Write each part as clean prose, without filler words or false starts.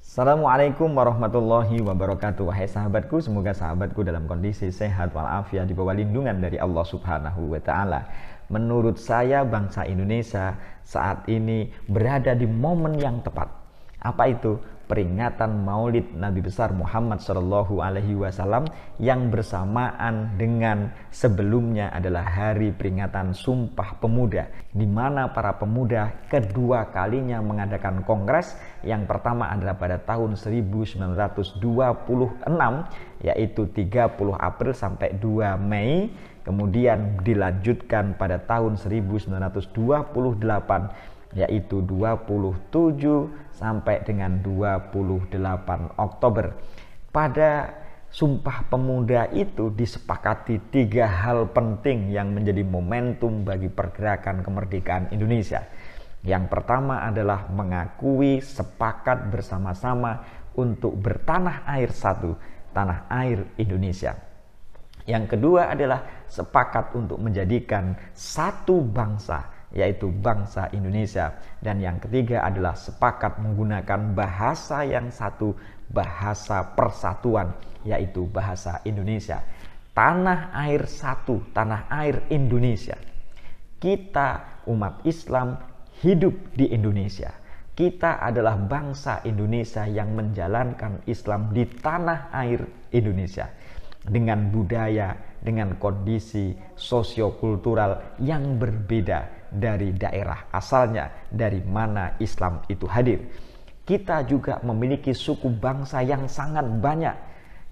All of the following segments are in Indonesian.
Assalamualaikum warahmatullahi wabarakatuh. Wahai sahabatku, semoga sahabatku dalam kondisi sehat walafiat, di bawah lindungan dari Allah Subhanahu wa taala. Menurut saya, bangsa Indonesia saat ini berada di momen yang tepat. Apa itu? Peringatan Maulid Nabi besar Muhammad Shallallahu Alaihi Wasallam yang bersamaan dengan sebelumnya adalah hari peringatan Sumpah Pemuda, di mana para pemuda kedua kalinya mengadakan kongres. Yang pertama adalah pada tahun 1926, yaitu 30 April sampai 2 Mei. Kemudian dilanjutkan pada tahun 1928, yaitu 27 sampai dengan 28 Oktober. Pada Sumpah Pemuda itu disepakati 3 hal penting yang menjadi momentum bagi pergerakan kemerdekaan Indonesia. Yang pertama adalah mengakui sepakat bersama-sama untuk bertanah air satu, tanah air Indonesia. Yang kedua adalah sepakat untuk menjadikan satu bangsa, yaitu bangsa Indonesia. Dan yang ketiga adalah sepakat menggunakan bahasa yang satu, bahasa persatuan, yaitu bahasa Indonesia. Tanah air satu, tanah air Indonesia. Kita umat Islam hidup di Indonesia. Kita adalah bangsa Indonesia yang menjalankan Islam di tanah air Indonesia, dengan budaya, dengan kondisi sosiokultural yang berbeda dari daerah asalnya, dari mana Islam itu hadir. Kita juga memiliki suku bangsa yang sangat banyak.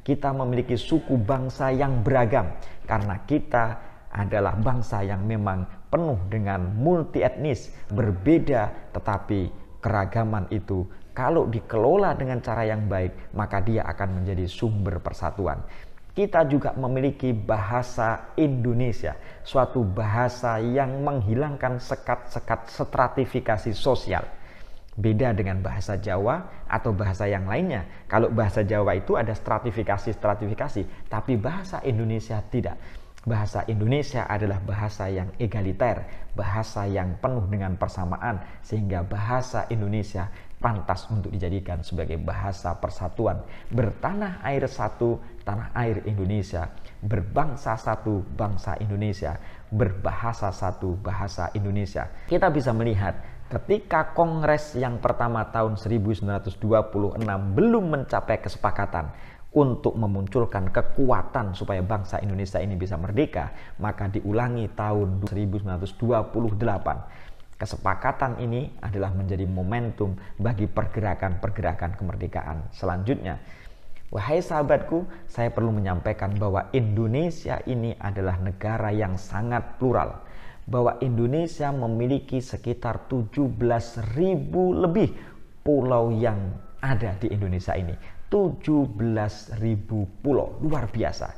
Kita memiliki suku bangsa yang beragam, karena kita adalah bangsa yang memang penuh dengan multi etnis, berbeda, tetapi keragaman itu kalau dikelola dengan cara yang baik, maka dia akan menjadi sumber persatuan. Kita juga memiliki bahasa Indonesia, suatu bahasa yang menghilangkan sekat-sekat stratifikasi sosial. Beda dengan bahasa Jawa atau bahasa yang lainnya. Kalau bahasa Jawa itu ada stratifikasi, tapi bahasa Indonesia tidak. Bahasa Indonesia adalah bahasa yang egaliter, bahasa yang penuh dengan persamaan, sehingga bahasa Indonesia pantas untuk dijadikan sebagai bahasa persatuan. Bertanah air satu, tanah air Indonesia. Berbangsa satu, bangsa Indonesia. Berbahasa satu, bahasa Indonesia. Kita bisa melihat ketika kongres yang pertama tahun 1926 belum mencapai kesepakatan untuk memunculkan kekuatan supaya bangsa Indonesia ini bisa merdeka, maka diulangi tahun 1928. Kesepakatan ini adalah menjadi momentum bagi pergerakan-pergerakan kemerdekaan selanjutnya. Wahai sahabatku, saya perlu menyampaikan bahwa Indonesia ini adalah negara yang sangat plural. Bahwa Indonesia memiliki sekitar 17.000 lebih pulau yang ada di Indonesia ini. 17.000 pulau, luar biasa.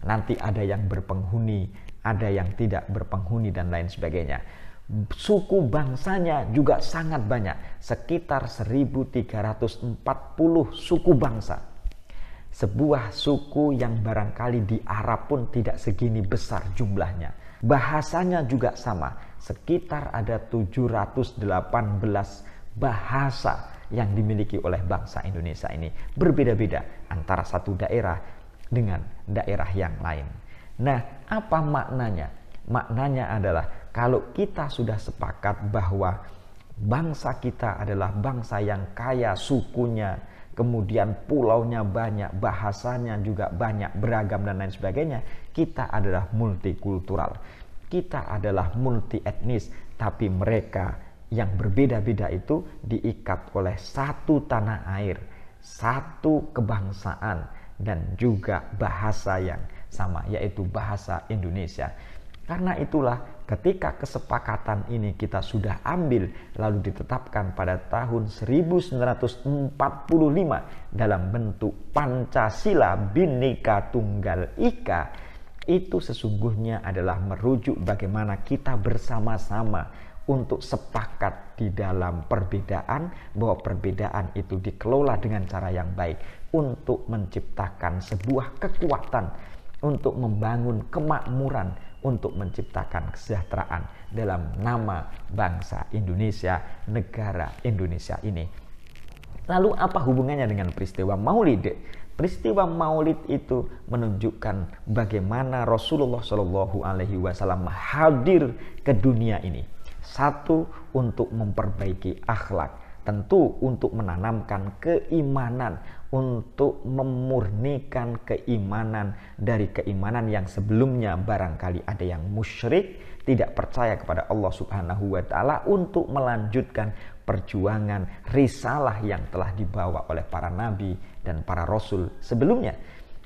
Nanti ada yang berpenghuni, ada yang tidak berpenghuni, dan lain sebagainya. Suku bangsanya juga sangat banyak, sekitar 1.340 suku bangsa. Sebuah suku yang barangkali di Arab pun tidak segini besar jumlahnya. Bahasanya juga sama, sekitar ada 718 bahasa yang dimiliki oleh bangsa Indonesia ini. Berbeda-beda antara satu daerah dengan daerah yang lain. Nah, apa maknanya? Maknanya adalah kalau kita sudah sepakat bahwa bangsa kita adalah bangsa yang kaya sukunya, kemudian pulaunya banyak, bahasanya juga banyak, beragam, dan lain sebagainya, kita adalah multikultural. Kita adalah multi etnis, tapi mereka yang berbeda-beda itu diikat oleh satu tanah air, satu kebangsaan, dan juga bahasa yang sama, yaitu bahasa Indonesia. Karena itulah ketika kesepakatan ini kita sudah ambil, lalu ditetapkan pada tahun 1945 dalam bentuk Pancasila Bhinneka Tunggal Ika, itu sesungguhnya adalah merujuk bagaimana kita bersama-sama untuk sepakat di dalam perbedaan, bahwa perbedaan itu dikelola dengan cara yang baik untuk menciptakan sebuah kekuatan, untuk membangun kemakmuran, untuk menciptakan kesejahteraan dalam nama bangsa Indonesia, negara Indonesia ini. Lalu apa hubungannya dengan peristiwa Maulid? Peristiwa Maulid itu menunjukkan bagaimana Rasulullah Shallallahu Alaihi Wasallam hadir ke dunia ini. Satu, untuk memperbaiki akhlak, tentu untuk menanamkan keimanan, untuk memurnikan keimanan dari keimanan yang sebelumnya barangkali ada yang musyrik, tidak percaya kepada Allah Subhanahu wa taala, untuk melanjutkan perjuangan risalah yang telah dibawa oleh para nabi dan para rasul sebelumnya.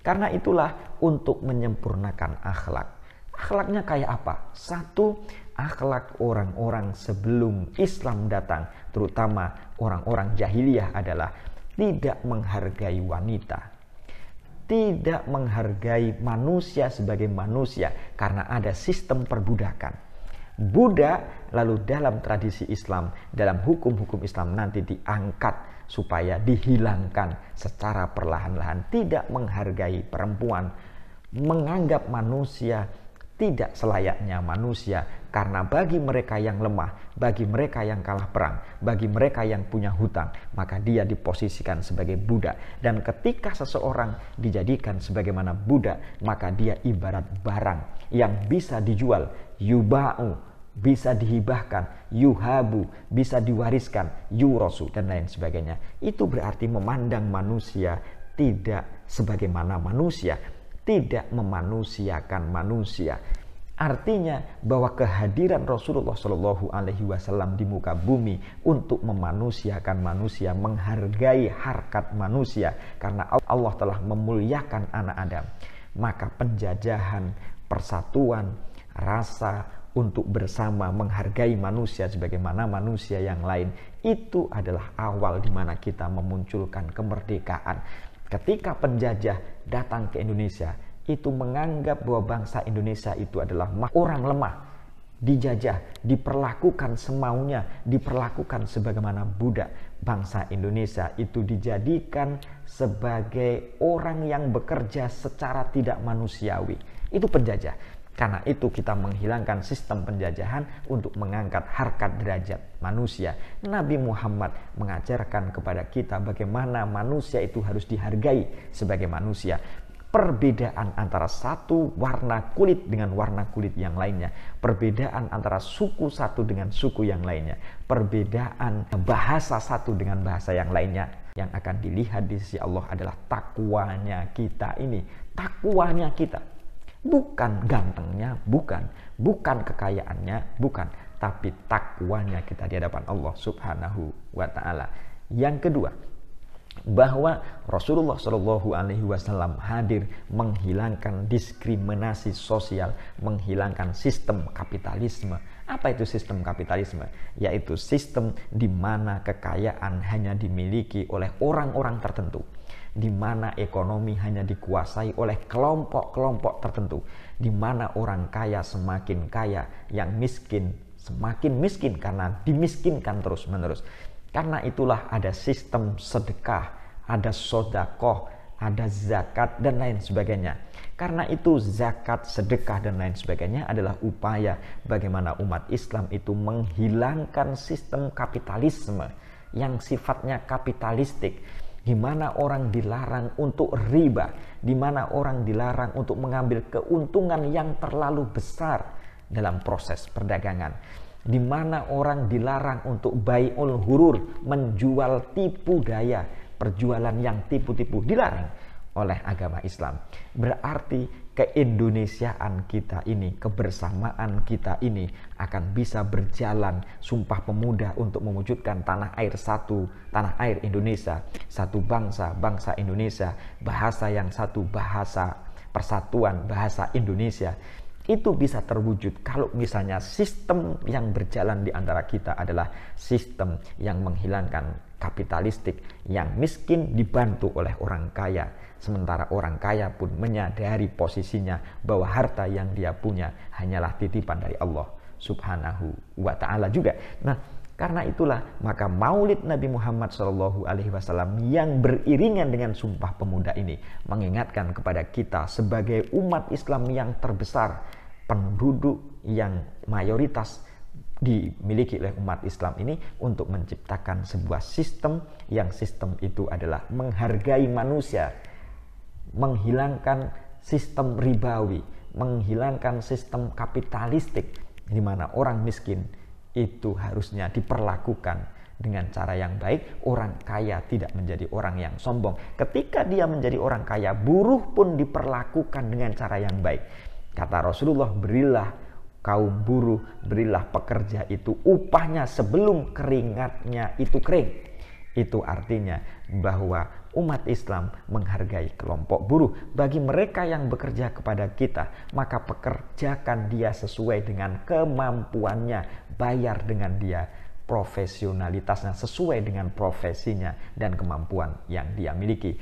Karena itulah untuk menyempurnakan akhlak. Akhlaknya kayak apa? Satu, akhlak orang-orang sebelum Islam datang, terutama orang-orang jahiliyah, adalah tidak menghargai wanita, tidak menghargai manusia sebagai manusia karena ada sistem perbudakan. Budak lalu dalam tradisi Islam, dalam hukum-hukum Islam nanti diangkat supaya dihilangkan secara perlahan-lahan. Tidak menghargai perempuan, menganggap manusia tidak selayaknya manusia, karena bagi mereka yang lemah, bagi mereka yang kalah perang, bagi mereka yang punya hutang, maka dia diposisikan sebagai budak. Dan ketika seseorang dijadikan sebagaimana budak, maka dia ibarat barang yang bisa dijual, yuba'u, bisa dihibahkan, yuhabu, bisa diwariskan, yurosu, dan lain sebagainya. Itu berarti memandang manusia tidak sebagaimana manusia, tidak memanusiakan manusia. Artinya bahwa kehadiran Rasulullah Shallallahu Alaihi Wasallam di muka bumi untuk memanusiakan manusia, menghargai harkat manusia, karena Allah telah memuliakan anak Adam. Maka penjajahan, persatuan, rasa untuk bersama menghargai manusia sebagaimana manusia yang lain, itu adalah awal di mana kita memunculkan kemerdekaan. Ketika penjajah datang ke Indonesia, itu menganggap bahwa bangsa Indonesia itu adalah orang lemah, dijajah, diperlakukan semaunya, diperlakukan sebagaimana budak. Bangsa Indonesia itu dijadikan sebagai orang yang bekerja secara tidak manusiawi. Itu penjajah. Karena itu kita menghilangkan sistem penjajahan untuk mengangkat harkat derajat manusia. Nabi Muhammad mengajarkan kepada kita bagaimana manusia itu harus dihargai sebagai manusia. Perbedaan antara satu warna kulit dengan warna kulit yang lainnya, perbedaan antara suku satu dengan suku yang lainnya, perbedaan bahasa satu dengan bahasa yang lainnya, yang akan dilihat di sisi Allah adalah takwanya kita ini. Takwanya kita, bukan gantengnya, bukan kekayaannya, bukan, tapi takwanya kita di hadapan Allah Subhanahu wa taala. Yang kedua, bahwa Rasulullah Shallallahu Alaihi Wasallam hadir menghilangkan diskriminasi sosial, menghilangkan sistem kapitalisme. Apa itu sistem kapitalisme? Yaitu sistem di mana kekayaan hanya dimiliki oleh orang-orang tertentu, di mana ekonomi hanya dikuasai oleh kelompok-kelompok tertentu, di mana orang kaya semakin kaya, yang miskin semakin miskin karena dimiskinkan terus-menerus. Karena itulah ada sistem sedekah, ada sodakoh, ada zakat, dan lain sebagainya. Karena itu zakat, sedekah, dan lain sebagainya adalah upaya bagaimana umat Islam itu menghilangkan sistem kapitalisme yang sifatnya kapitalistik, di mana orang dilarang untuk riba, di mana orang dilarang untuk mengambil keuntungan yang terlalu besar dalam proses perdagangan, di mana orang dilarang untuk bai'ul hurur, menjual tipu daya, perjualan yang tipu-tipu, dilarang oleh agama Islam. Berarti keindonesiaan kita ini, kebersamaan kita ini akan bisa berjalan. Sumpah Pemuda untuk mewujudkan tanah air satu, tanah air Indonesia, satu bangsa, bangsa Indonesia, bahasa yang satu, bahasa persatuan, bahasa Indonesia. Itu bisa terwujud kalau misalnya sistem yang berjalan di antara kita adalah sistem yang menghilangkan kapitalistik, yang miskin dibantu oleh orang kaya, sementara orang kaya pun menyadari posisinya bahwa harta yang dia punya hanyalah titipan dari Allah Subhanahu wa taala juga. Nah, karena itulah maka Maulid Nabi Muhammad SAW yang beriringan dengan Sumpah Pemuda ini mengingatkan kepada kita sebagai umat Islam yang terbesar, penduduk yang mayoritas, dimiliki oleh umat Islam ini untuk menciptakan sebuah sistem yang sistem itu adalah menghargai manusia, menghilangkan sistem ribawi, menghilangkan sistem kapitalistik di mana orang miskin itu harusnya diperlakukan dengan cara yang baik, orang kaya tidak menjadi orang yang sombong. Ketika dia menjadi orang kaya, buruh pun diperlakukan dengan cara yang baik. Kata Rasulullah, berilah kaum buruh, berilah pekerja itu upahnya sebelum keringatnya itu kering. Itu artinya bahwa umat Islam menghargai kelompok buruh. Bagi mereka yang bekerja kepada kita, maka pekerjakan dia sesuai dengan kemampuannya, bayar dengan dia profesionalitasnya sesuai dengan profesinya dan kemampuan yang dia miliki.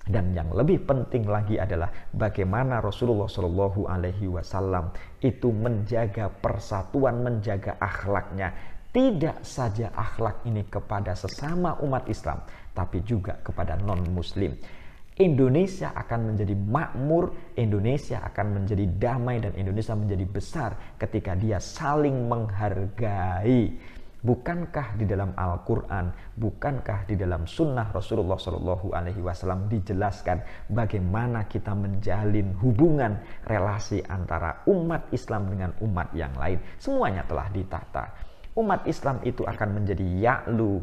Dan yang lebih penting lagi adalah bagaimana Rasulullah Shallallahu Alaihi Wasallam itu menjaga persatuan, menjaga akhlaknya. Tidak saja akhlak ini kepada sesama umat Islam, tapi juga kepada non-Muslim. Indonesia akan menjadi makmur, Indonesia akan menjadi damai, dan Indonesia menjadi besar ketika dia saling menghargai. Bukankah di dalam Al-Quran, bukankah di dalam sunnah Rasulullah Shallallahu Alaihi Wasallam dijelaskan bagaimana kita menjalin hubungan relasi antara umat Islam dengan umat yang lain? Semuanya telah ditata. Umat Islam itu akan menjadi ya'lu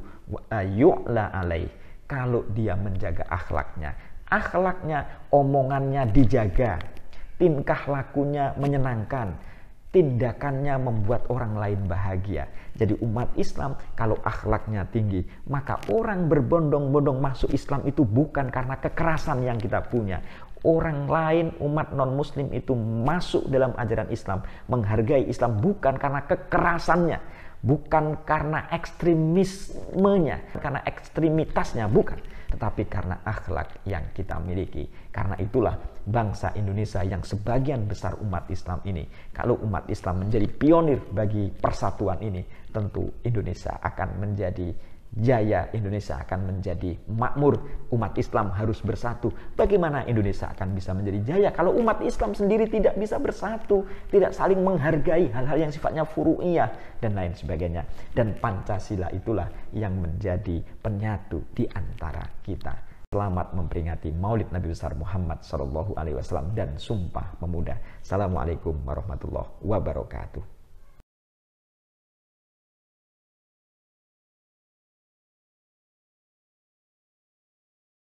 yu'la alaih kalau dia menjaga akhlaknya. Akhlaknya, omongannya dijaga, tingkah lakunya menyenangkan, tindakannya membuat orang lain bahagia. Jadi umat Islam kalau akhlaknya tinggi, maka orang berbondong-bondong masuk Islam itu bukan karena kekerasan yang kita punya. Orang lain, umat non-Muslim itu masuk dalam ajaran Islam, menghargai Islam bukan karena kekerasannya, bukan karena ekstremismenya, karena ekstremitasnya, bukan, tetapi karena akhlak yang kita miliki. Karena itulah bangsa Indonesia yang sebagian besar umat Islam ini, kalau umat Islam menjadi pionir bagi persatuan ini, tentu Indonesia akan menjadi jaya, Indonesia akan menjadi makmur. Umat Islam harus bersatu. Bagaimana Indonesia akan bisa menjadi jaya kalau umat Islam sendiri tidak bisa bersatu, tidak saling menghargai hal-hal yang sifatnya furu'iyah dan lain sebagainya. Dan Pancasila itulah yang menjadi penyatu di antara kita. Selamat memperingati Maulid Nabi besar Muhammad SAW dan Sumpah Pemuda. Assalamualaikum warahmatullahi wabarakatuh.